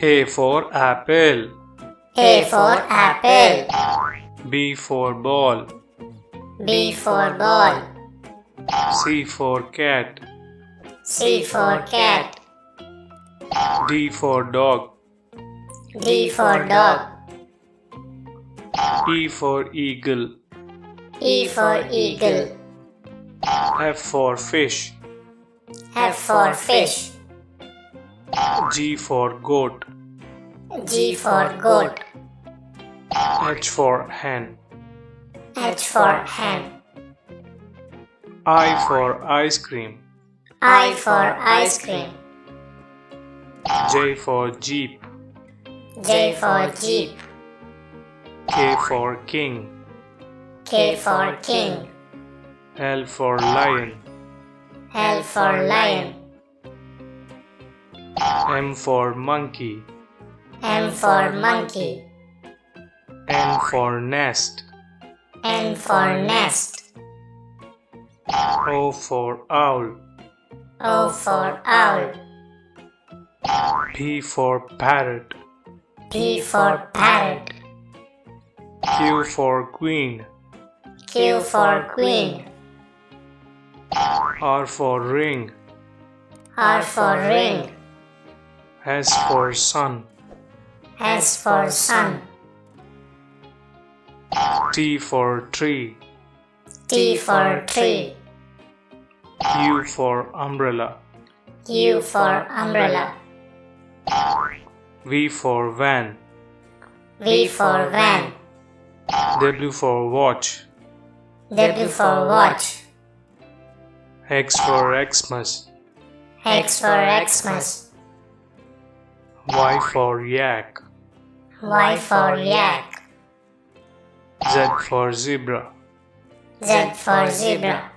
A for apple. A for apple. B for ball. B for ball. C for cat. C for cat. D for dog. D for dog. E for eagle. E for eagle. F for fish. F for fish. G for goat. G for goat. H for hen. H for hen. I for ice cream. I for ice cream. J for jeep. J for jeep. K for king. K for king. L for lion. L for lion. M for monkey. M for monkey. N for nest. N for nest. O for owl. O for owl. P for parrot. P for parrot. Q for queen. Q for queen. R for ring. R for ring. S for sun. S for sun. T for tree. T for tree. U for umbrella. U for umbrella. V for van. V for van. W for watch. W for watch. X for Xmas. X for Xmas. Y for yak. Y for yak. Z for zebra. Z for zebra.